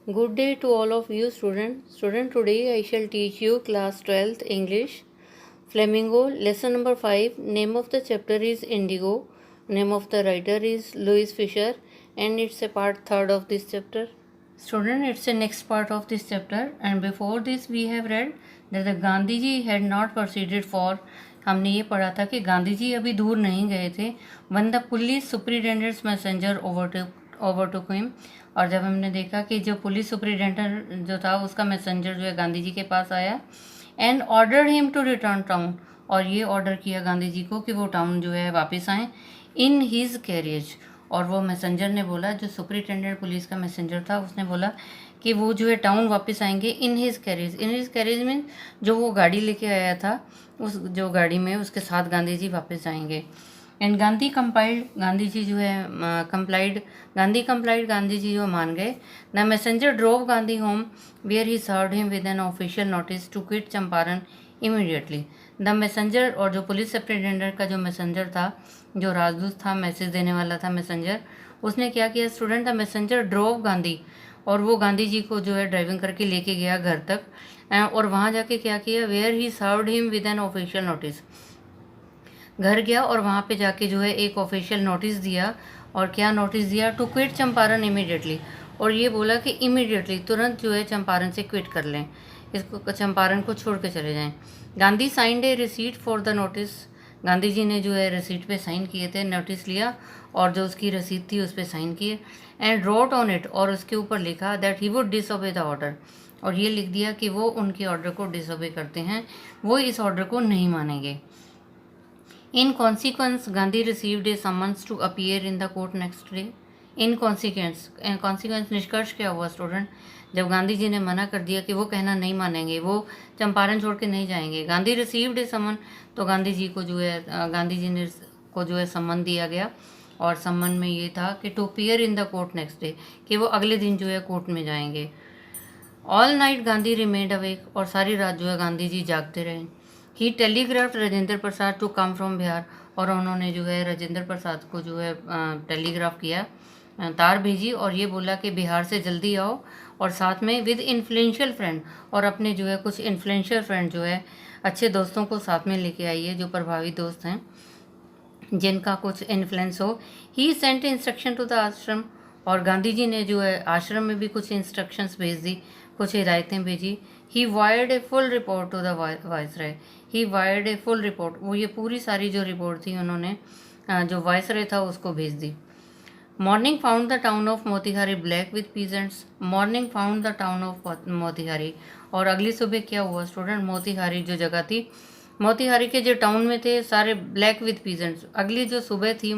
Good day to all of you students. Today I shall teach you class 12th English. Flamingo, lesson number 5. Name of the chapter is Indigo. Name of the writer is Louis Fisher, and it's a part 3rd of this chapter. Student, it's the next part of this chapter, and before this we have read that the Gandhiji had not proceeded for. हमने ये पढ़ा था कि गांधी जी अभी दूर नहीं गए थे. When the police superintendent's messenger overtook him, और जब हमने देखा कि जो पुलिस सुपरिटेंडेंट जो था उसका मैसेंजर जो है गांधी जी के पास आया, and ordered him to return town, और ये ऑर्डर किया गांधी जी को कि वो टाउन जो है वापस आएँ इन हीज़ कैरियज. और वो मैसेंजर ने बोला, जो सुपरिटेंडेंट पुलिस का मैसेंजर था उसने बोला कि वो जो है टाउन वापस आएंगे in his carriage. In his carriage mean जो वो गाड़ी लेके आया था उस जो गाड़ी में उसके साथ गांधी जी वापस आएंगे. एंड गांधी कंपाइल्ड, गांधी जी जो है कंप्लाइड, गांधी जी जो मान गए. The messenger drove Gandhi home where he served him with an official notice to quit Champaran immediately. The messenger, और जो पुलिस सुपरिटेंडेंट का जो मैसेंजर था, जो राजदूत था, मैसेज देने वाला था मैसेंजर, उसने क्या किया student, the messenger drove Gandhi, और वो गांधी जी को जो है ड्राइविंग करके लेके गया घर तक. और वहाँ जाके क्या किया, where he served him with an official notice, घर गया और वहाँ पे जाके जो है एक ऑफिशियल नोटिस दिया. और क्या नोटिस दिया, टू क्विट चंपारण इमीडिएटली, और ये बोला कि इमीडिएटली तुरंत जो है चंपारण से क्विट कर लें, इसको चंपारण को छोड़ के चले जाएं. Gandhi signed a receipt for the notice, Gandhi ji ने जो है रिसीट पे साइन किए थे, नोटिस लिया और जो उसकी रसीद थी उस पर साइन किए. एंड रोट ऑन इट, और उसके ऊपर लिखा that he would disobey the order, और ये लिख दिया कि वो उनके ऑर्डर को डिसओबे करते हैं, वो इस ऑर्डर को नहीं मानेंगे. In consequence, Gandhi received a summons to appear in the court next day. In consequence निष्कर्ष क्या हुआ स्टूडेंट, जब गांधी जी ने मना कर दिया कि वो कहना नहीं मानेंगे, वो चंपारण छोड़ के नहीं जाएंगे. गांधी रिसीव्ड ए समन, तो गांधी जी को जो है गांधी जी ने को जो है सम्मन दिया गया, और सम्मन में ये था कि to appear in the court next day, कि वो अगले दिन जो है कोर्ट में जाएंगे. All night Gandhi remained awake, और सारी रात जो है गांधी जी जागते रहे. He telegraphed Rajendra Prasad to come from Bihar, और उन्होंने जो है राजेंद्र प्रसाद को जो है टेलीग्राफ किया, तार भेजी, और ये बोला कि बिहार से जल्दी आओ, और साथ में विद इन्फ्लुएंशियल फ्रेंड, और अपने जो है कुछ इन्फ्लुएंशियल फ्रेंड जो है अच्छे दोस्तों को साथ में लेके आइए, जो प्रभावी दोस्त हैं जिनका कुछ इन्फ्लुएंस हो. ही सेंट इंस्ट्रक्शन टू द आश्रम, और गांधी जी ने जो है आश्रम में भी कुछ इंस्ट्रक्शंस भेज दी, कुछ हिदायतें भेजी. He wired a full report to the viceroy, he wired a full report, वो ये पूरी सारी जो रिपोर्ट थी उन्होंने जो वाइसराय था उसको भेज दी. Morning found the town of Motihari black with peasants, morning found the town of Motihari, और अगली सुबह क्या हुआ स्टूडेंट, मोतिहारी जो जगह थी, मोतिहारी के जो टाउन में थे सारे ब्लैक विद पीजेंट्स. अगली जो सुबह थी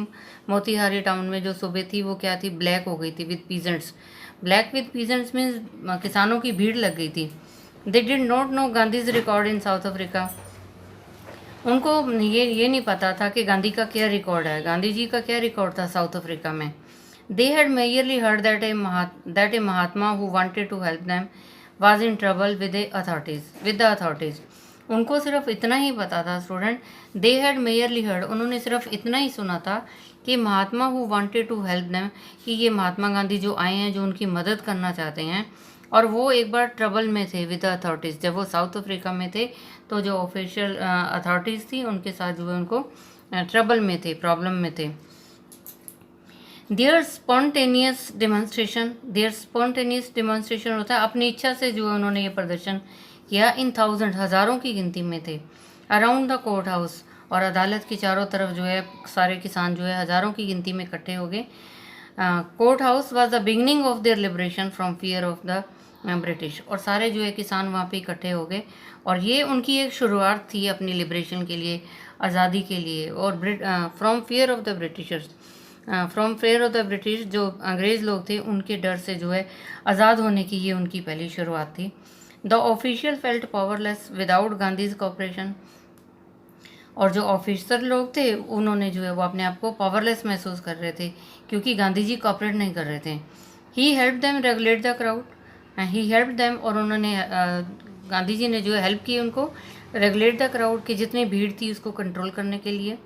मोतिहारी टाउन में जो सुबह थी वो क्या थी, ब्लैक हो गई थी with peasants. Black with peasants means किसानों की भीड़ लग गई थी. They did not know Gandhi's record in south Africa, उनको ये नहीं पता था कि गांधी का क्या रिकॉर्ड है, गांधी जी का क्या रिकॉर्ड था साउथ अफ्रीका में. They had merely heard that a mahatma who wanted to help them was in trouble with the authorities. उनको सिर्फ इतना ही पता था student, they had merely heard, उन्होंने सिर्फ इतना ही सुना था कि mahatma who wanted to help them, कि ये महात्मा गांधी जो आए हैं जो उनकी मदद करना चाहते हैं, और वो एक बार ट्रबल में थे विद अथॉरिटीज़. जब वो साउथ अफ्रीका में थे तो जो ऑफिशियल अथॉरिटीज़ थी उनके साथ जो है उनको ट्रबल में थे, प्रॉब्लम में थे. देयर स्पॉन्टेनियस डिमॉन्स्ट्रेशन होता है, अपनी इच्छा से जो है उन्होंने ये प्रदर्शन किया. इन थाउजेंड, हज़ारों की गिनती में थे. अराउंड द कोर्ट हाउस, और अदालत की चारों तरफ जो है सारे किसान जो है हज़ारों की गिनती में इकट्ठे हो गए. Court house was the beginning of their liberation from fear of the British, और सारे जो है किसान वहाँ पे इकट्ठे हो गए, और ये उनकी एक शुरुआत थी अपनी लिबरेशन के लिए, आज़ादी के लिए. और from fear of the Britishers, from fear of the British, जो अंग्रेज़ लोग थे उनके डर से जो है आज़ाद होने की ये उनकी पहली शुरुआत थी. The official felt powerless without Gandhi's cooperation, और जो ऑफिसर लोग थे उन्होंने जो है वो अपने आप को पावरलेस महसूस कर रहे थे क्योंकि गांधी जी कॉपरेट नहीं कर रहे थे. He help them regulate the crowd, he help them, और उन्होंने गांधी जी ने जो है हेल्प की उनको रेगुलेट द क्राउड, की जितनी भीड़ थी उसको कंट्रोल करने के लिए.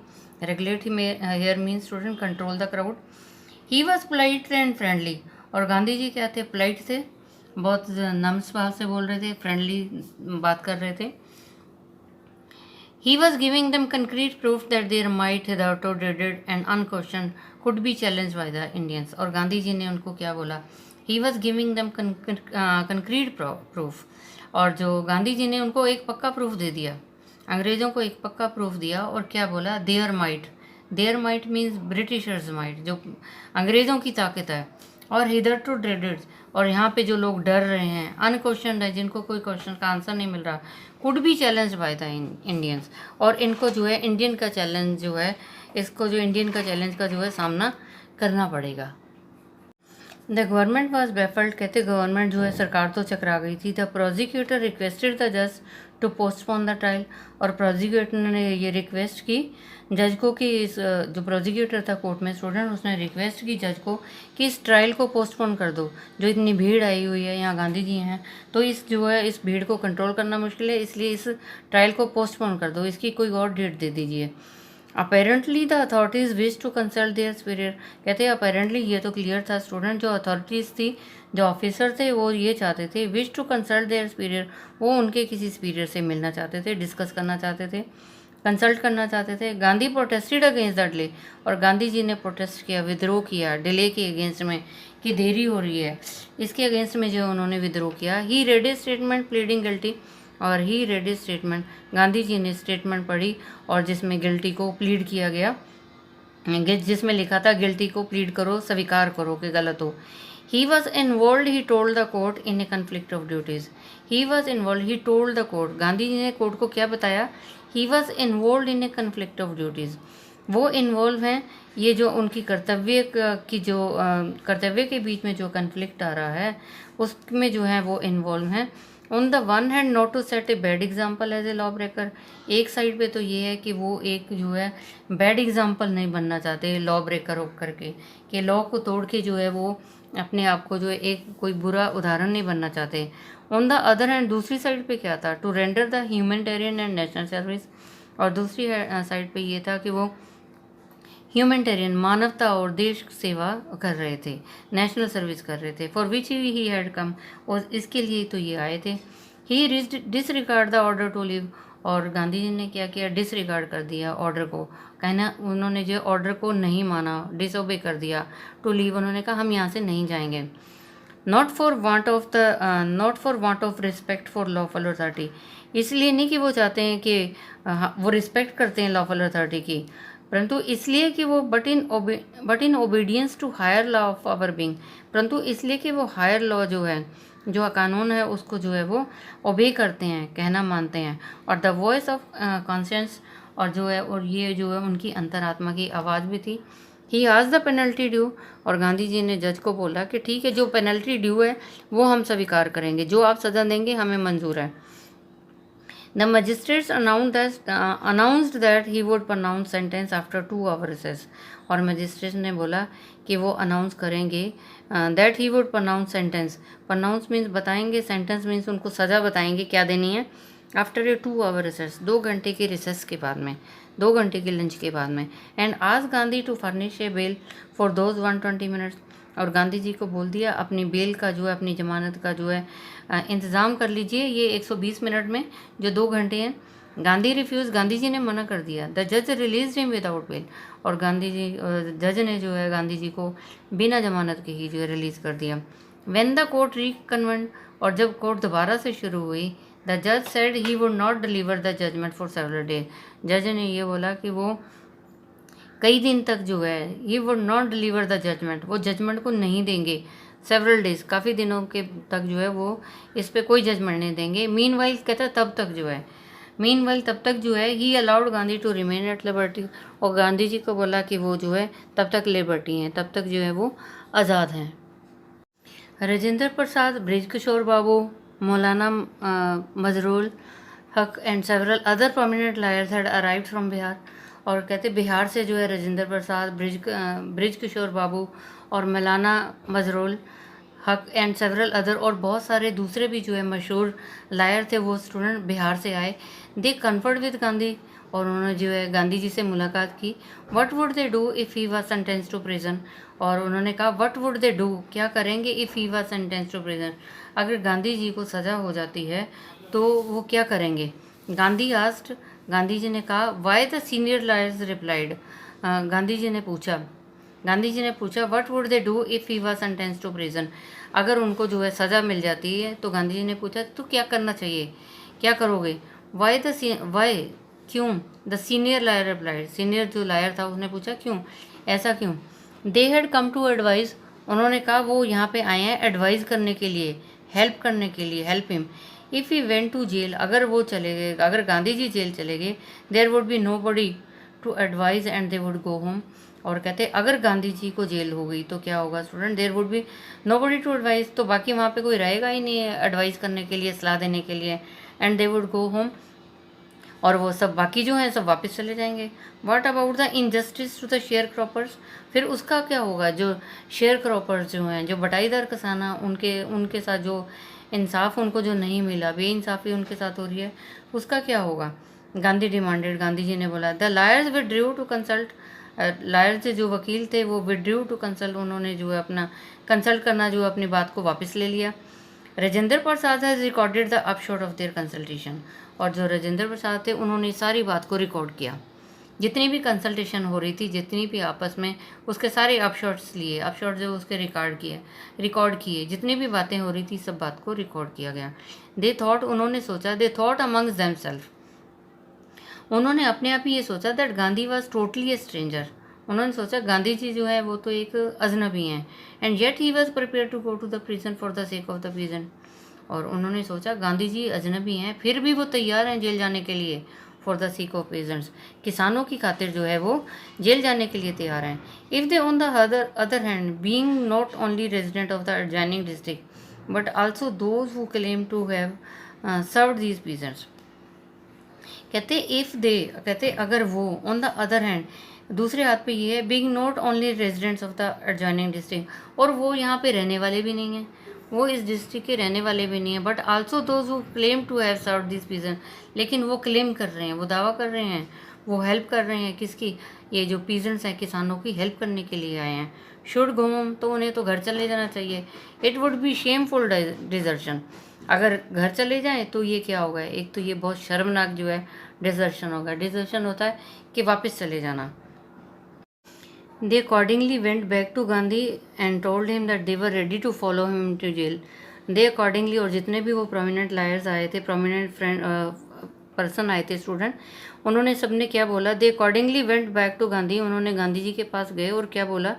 Regulate here mean student control the crowd. He was polite and friendly, और गांधी जी क्या थे, पोलाइट थे बहुत नम्र स्वभाव से बोल रहे थे, फ्रेंडली बात कर रहे थे। He was giving them concrete proof that their might, hitherto dreaded and unquestioned, could be challenged by the Indians. और गांधी जी ने उनको क्या बोला? He was giving them concrete proof. और जो गांधी जी ने उनको एक पक्का प्रूफ दे दिया, अंग्रेज़ों को एक पक्का प्रूफ दिया। और क्या बोला? Their might means Britishers might, जो अंग्रेज़ों की ताकत है, और हिदर टू ड्रेडेड, और यहाँ पे जो लोग डर रहे हैं, अनक्वेश्चन है, जिनको कोई क्वेश्चन का आंसर नहीं मिल रहा, could be challenge by the Indians, और इनको जो है इंडियन का चैलेंज जो है, इसको जो इंडियन का चैलेंज का जो है सामना करना पड़ेगा। द गवर्नमेंट वॉज बेफल्ड, कहते गवर्नमेंट जो है सरकार तो चकरा गई थी। द प्रोसिक्यूटर रिक्वेस्टेड द जज टू पोस्टपोन द ट्रायल, और प्रोसिक्यूटर ने ये रिक्वेस्ट की जज को कि इस जो प्रोसिक्यूटर था कोर्ट में स्टूडेंट, उसने रिक्वेस्ट की जज को कि इस ट्रायल को पोस्टपोन कर दो। जो इतनी भीड़ आई हुई है, यहाँ गांधी जी हैं, तो इस जो है इस भीड़ को कंट्रोल करना मुश्किल है, इसलिए इस ट्रायल को पोस्टपोन कर दो, इसकी कोई और डेट दे दीजिए। Apparently the authorities wish to consult their superior, कहते हैं अपेरेंटली ये तो क्लियर था स्टूडेंट, जो अथॉरिटीज़ थी, जो ऑफिसर थे, वो ये चाहते थे, wish to consult their superior, वो उनके किसी सुपीरियर से मिलना चाहते थे, डिस्कस करना चाहते थे, कंसल्ट करना चाहते थे। Gandhi protested against the delay, और गांधी जी ने प्रोटेस्ट किया, विद्रोह किया डिले के अगेंस्ट में कि देरी हो रही है, इसके अगेंस्ट में जो उन्होंने विद्रोह किया। He read a statement pleading guilty, और he read a statement, Gandhi ji ने स्टेटमेंट पढ़ी और जिसमें गिल्टी को प्लीड किया गया, जिसमें लिखा था गिल्टी को प्लीड करो, स्वीकार करो कि गलत हो। He was involve, he told the court in a conflict of duties, he was involve, he told the court, Gandhi ji ने कोर्ट को क्या बताया? He was involve in a conflict of duties, वो इन्वॉल्व हैं, ये जो उनकी कर्तव्य की जो कर्तव्य के बीच में जो कन्फ्लिक्ट आ रहा है, उसमें जो है वो इन्वॉल्व हैं। On the one hand not to set a bad example as a law breaker, एक साइड पे तो ये है कि वो एक जो है बैड एग्जाम्पल नहीं बनना चाहते लॉ ब्रेकर होकर के, कि लॉ को तोड़ के जो है वो अपने आप को जो है एक कोई बुरा उदाहरण नहीं बनना चाहते। ऑन द अदर हैंड, दूसरी साइड पे क्या था? To render the humanitarian and national service, और दूसरी साइड पे ये था कि वो ह्यूमैनिटेरियन, मानवता और देश सेवा कर रहे थे, नेशनल सर्विस कर रहे थे, for which he had come, और इसके लिए तो ये आए थे। He disregard the order to leave, और गांधी जी ने क्या किया? डिसरिगार्ड कर दिया ऑर्डर को, कहना उन्होंने जो ऑर्डर को नहीं माना, डिसओबे कर दिया। टू लीव, उन्होंने कहा हम यहाँ से नहीं जाएंगे। Not for want of respect for lawful authority, इसलिए नहीं कि वो चाहते हैं कि वो रिस्पेक्ट करते हैं लॉफुल अथॉरिटी की, परंतु इसलिए कि वो but in obedience to higher law of our being, परंतु इसलिए कि वो हायर लॉ जो है, जो कानून है, उसको जो है वो ओबे करते हैं, कहना मानते हैं। और द वॉइस ऑफ कॉन्शियंस, और जो है और ये जो है उनकी अंतरात्मा की आवाज़ भी थी। ही आज द पेनल्टी ड्यू, और गांधी जी ने जज को बोला कि ठीक है, जो पेनल्टी ड्यू है वो हम स्वीकार करेंगे, जो आप सज़ा देंगे हमें मंजूर है। The magistrates announced that he would pronounce sentence after 2 hour recess, और मजिस्ट्रेट ने बोला कि वो अनाउंस करेंगे that he would pronounce sentence, pronounce means बताएंगे, सेंटेंस मीन्स उनको सज़ा बताएंगे क्या देनी है, आफ्टर ए 2 hour recess, 2 घंटे के रिसेस के बाद में, 2 घंटे के लंच के बाद में। एंड आज Gandhi to furnish a bail for those 120 minutes, और गांधी जी को बोल दिया अपनी बेल का जो है, अपनी जमानत का जो है इंतज़ाम कर लीजिए, ये 120 मिनट में जो 2 घंटे हैं। गांधी रिफ्यूज़, गांधी जी ने मना कर दिया। द जज रिलीज हिम विदाउट बेल, और गांधी जी जज ने जो है गांधी जी को बिना जमानत के ही जो है रिलीज़ कर दिया। व्हेन द कोर्ट रिकन्वेंट, और जब कोर्ट दोबारा से शुरू हुई, द जज said he would not deliver the judgement for several days, जज ने ये बोला कि वो कई दिन तक जो है he would not deliver the judgement, वो जजमेंट को नहीं देंगे, सेवरल डेज, काफ़ी दिनों के तक जो है वो इस पर कोई जजमेंट नहीं देंगे। मीन वाइल कहता है तब तक जो है, मीन वाइल तब तक जो है he allowed Gandhi to remain at liberty, और गांधी जी को बोला कि वो जो है तब तक लिबर्टी हैं, तब तक जो है वो आज़ाद हैं। राजेंद्र प्रसाद, बृज किशोर बाबू, मौलाना मजरूल हक and several other prominent lawyers had arrived from Bihar, और कहते बिहार से जो है राजेंद्र प्रसाद, बृज किशोर बाबू और मौलाना मजरूल हक एंड सेवरल अदर, और बहुत सारे दूसरे भी जो है मशहूर लायर थे, वो स्टूडेंट बिहार से आए। दे कन्फर्ड विद गांधी, और उन्होंने जो है गांधी जी से मुलाकात की। What would they do if he was sentence to prison, और उन्होंने कहा व्हाट वुड दे डू, क्या करेंगे, if he was sentence to prison, अगर गांधी जी को सज़ा हो जाती है तो वो क्या करेंगे। गांधी आस्क्ड, गांधी जी ने कहा, why the senior lawyers replied, Gandhi ji ने पूछा what would they do if he was sentence to prison, अगर उनको जो है सज़ा मिल जाती है तो गांधी जी ने पूछा तो क्या करना चाहिए, क्या करोगे। वाई, क्यों, the senior lawyer replied, senior जो लायर था उसने पूछा क्यों, ऐसा क्यों। They had come to advice, उन्होंने कहा वो यहाँ पे आए हैं एडवाइस करने के लिए, हेल्प करने के लिए, help him. If he went to jail, अगर वो चले गए, अगर गांधी जी जेल चले गए, there would be nobody to advise and they would go home, और कहते अगर गांधी जी को जेल हो गई तो क्या होगा student, there would be nobody to advice, तो बाकी वहाँ पे कोई रहेगा ही नहीं है एडवाइस करने के लिए, सलाह देने के लिए, and they would go home, और वो सब बाकी जो हैं सब वापस चले जाएंगे। What about the injustice to the sharecroppers, फिर उसका क्या होगा, जो शेयर क्रॉपर्स जो हैं, जो बटाईदार किसाना, उनके उनके साथ जो इंसाफ उनको जो नहीं मिला, बेइंसाफ़ी उनके साथ हो रही है, उसका क्या होगा। गांधी डिमांडेड, गांधी जी ने बोला, the lawyers withdrew to consult, lawyers जो वकील थे वो विड्रू टू कंसल्ट, उन्होंने जो है अपना कंसल्ट करना, जो अपनी बात को वापस ले लिया। Rajendra Prasad has recorded the upshot of their consultation, और जो राजेंद्र प्रसाद थे उन्होंने सारी बात को रिकॉर्ड किया, जितनी भी कंसल्टेशन हो रही थी, जितनी भी आपस में, उसके सारे अपशॉट्स लिए, अपशॉट जो उसके रिकॉर्ड किए, जितनी भी बातें हो रही थी सब बात को रिकॉर्ड किया गया। दे थॉट, उन्होंने सोचा, दे थॉट अमंग्स देमसेल्फ, उन्होंने अपने आप ही ये सोचा that Gandhi was totally A stranger, उन्होंने सोचा गांधी जी जो है वो तो एक अजनबी हैं, and yet he was prepare to go to the prison for the sake of the prison, और उन्होंने सोचा गांधी जी अजनबी हैं फिर भी वो तैयार हैं जेल जाने के लिए, for the sake of pageants, किसानों की खातिर जो है वो जेल जाने के लिए तैयार हैं। If they on the other hand being not only resident of the adjoining district but also those who claim to have served these peasants, कहते अगर वो ऑन द अदर हैंड, दूसरे हाथ पे ये है, being not only residents of the adjoining district, और वो यहाँ पे रहने वाले भी नहीं हैं, वो इस डिस्ट्रिक्ट के रहने वाले भी नहीं हैं, but also those who claim to have served this peasant, लेकिन वो क्लेम कर रहे हैं, वो दावा कर रहे हैं, वो हेल्प कर रहे हैं, किसकी, ये जो पीजेंट्स हैं किसानों की हेल्प करने के लिए आए हैं। शुड गो होम, तो उन्हें तो घर चले जाना चाहिए। It would be shameful desertion, अगर घर चले जाएं तो ये क्या होगा, एक तो ये बहुत शर्मनाक जो है डिजर्शन होगा, डिजर्शन होता है कि वापस चले जाना। They accordingly went back to Gandhi and told him that they were ready to follow him to jail. They accordingly, और जितने भी वो प्रोमिनेंट लायर्स आए थे, प्रोमिनेंट पर्सन आए थे, स्टूडेंट, उन्होंने सबने क्या बोला, they accordingly went back to Gandhi, उन्होंने गांधी जी के पास गए और क्या बोला,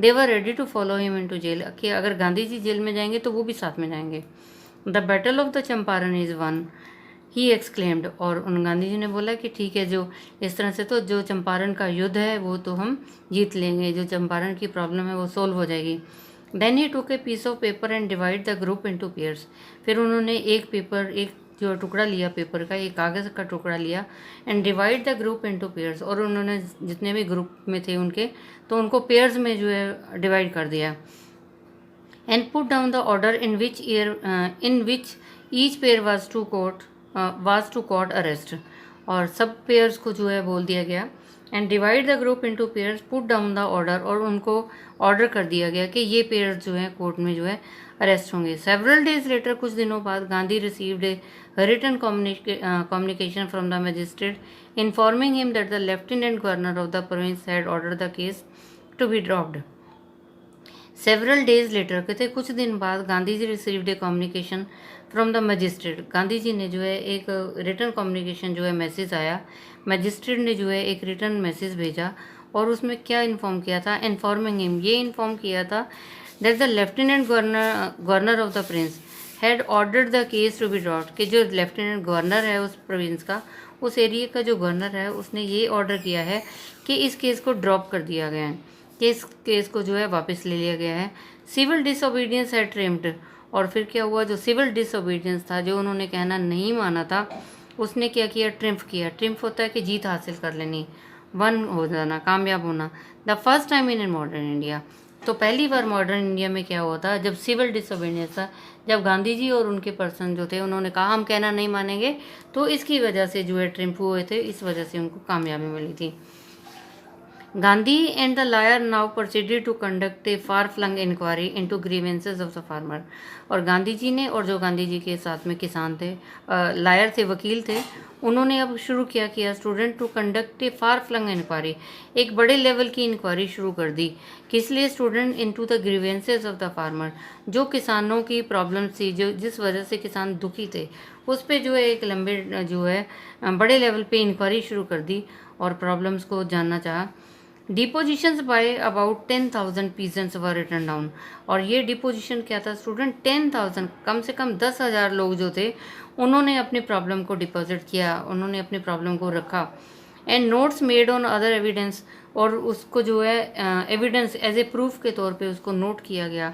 they were ready to follow him into jail, कि अगर गांधी जी जेल में जाएंगे तो वो भी साथ में जाएंगे। The battle of the Champaran is one, he exclaimed, और उन गांधी जी ने बोला कि ठीक है, जो इस तरह से तो जो चंपारण का युद्ध है वो तो हम जीत लेंगे, जो चंपारण की प्रॉब्लम है वो सोल्व हो जाएगी। Then he took a piece of paper and divide the group into pairs, फिर उन्होंने एक जो टुकड़ा लिया पेपर का, एक कागज़ का टुकड़ा लिया, and divide the group into pairs, और उन्होंने जितने भी ग्रुप में थे उनके, तो उनको पेयर्स में जो है डिवाइड कर दिया। And put down the order in which each pair was to court arrest, और सब पेयर्स को जो है बोल दिया गया, and divide the group into pairs, put down the order, और उनको ऑर्डर कर दिया गया कि ये पेयर्स जो है कोर्ट में जो है अरेस्ट होंगे। सेवरल डेज लेटर, कुछ दिनों बाद, Gandhi received a written communication from the magistrate informing him that the lieutenant governor of the province had order the case to be dropped. Several days later, कहते कुछ दिन बाद, Gandhi ji received a communication from the magistrate, Gandhi ji ने जो है एक return communication जो है मैसेज आया, मजिस्ट्रेट ने जो है एक रिटर्न मैसेज भेजा, और उसमें क्या इन्फॉर्म किया था, इन्फॉर्मिंग हिम, ये इन्फॉर्म किया था that the lieutenant governor of the province had ordered the case to be dropped, कि जो लेफ्टिनेंट गवर्नर है उस प्रोविंस का, उस एरिया का जो गवर्नर है, उसने ये ऑर्डर किया है कि इस केस को ड्रॉप कर दिया गया है, कि इस केस को जो है वापस ले लिया गया है। सिविल डिसओबीडियंस है ट्रिम्ड, और फिर क्या हुआ, जो सिविल डिसओबीडियंस था, जो उन्होंने कहना नहीं माना था, उसने क्या किया, ट्रिम्फ किया। ट्रिम्फ होता है कि जीत हासिल कर लेनी, वन हो जाना, कामयाब होना। The first time in modern India, तो पहली बार मॉडर्न इंडिया में क्या हुआ था, जब सिविल डिसोबीडियंस था, जब गांधी जी और उनके पर्सन जो थे उन्होंने कहा हम कहना नहीं मानेंगे, तो इसकी वजह से जो है ट्रिम्फ हुए थे, इस वजह से उनको कामयाबी मिली थी। Gandhi and the lawyer now proceeded to conduct a far flung inquiry into grievances of the farmer. और गांधी जी ने और जो गांधी जी के साथ में किसान थे, लायर थे, वकील थे, उन्होंने अब शुरू किया student to conduct a far flung inquiry, एक बड़े लेवल की इंक्वायरी शुरू कर दी। किस लिए student? Into the grievances of the farmer, जो किसानों की प्रॉब्लम्स थी, जो जिस वजह से किसान दुखी थे, उस पर जो है एक लंबे जो है बड़े लेवल पे इंक्वायरी शुरू कर दी और प्रॉब्लम्स को जानना चाहा। Depositions by about 10,000 peasants were written down. और ये डिपोजिशन क्या था स्टूडेंट? 10,000, कम से कम 10,000 लोग जो थे उन्होंने अपनी प्रॉब्लम को डिपॉजिट किया, उन्होंने अपनी प्रॉब्लम को रखा। And notes made on other evidence, और उसको जो है एविडेंस एज ए प्रूफ के तौर पे उसको नोट किया गया।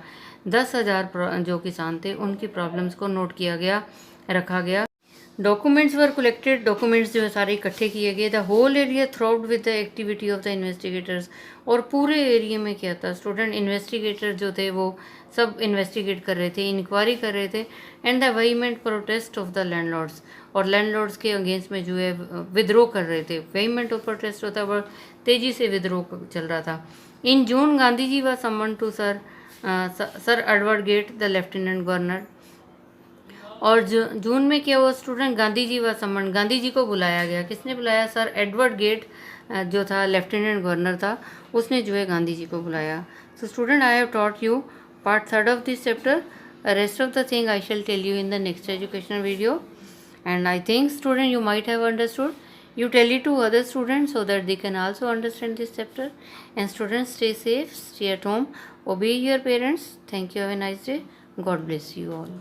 10,000 जो किसान थे उनकी प्रॉब्लम्स को नोट किया गया, रखा गया। डॉक्यूमेंट्स वर कलेक्टेड, डॉक्यूमेंट्स जो है सारे इकट्ठे किए गए। The whole area throbbed with the activity of the investigators, और पूरे एरिया में क्या था स्टूडेंट? इन्वेस्टिगेटर जो थे वो सब इन्वेस्टिगेट कर रहे थे, इंक्वायरी कर रहे थे। And the vehement protest of the landlords, और लैंडलॉर्ड्स के अगेंस्ट में जो है विद्रोह कर रहे थे। वेहीमेंट ऑफ प्रोटेस्ट होता है, वो तेजी से विद्रोह चल रहा था। इन जून Gandhi ji was summon to sir Edward Gait the lieutenant governor. और जून में क्या हुआ स्टूडेंट? गांधी जी व समन, गांधी जी को बुलाया गया। किसने बुलाया? सर एडवर्ड गेट जो था लेफ्टिनेंट गवर्नर था, उसने जो है गांधी जी को बुलाया। So student, I have taught you part 3 of this chapter. Rest of the thing I shall tell you in the next educational video, and I think student you might have understood. You tell it to other students so that they can also understand this chapter. And students, stay safe, stay at home, obey your parents. Thank you, have a nice day. God bless you all.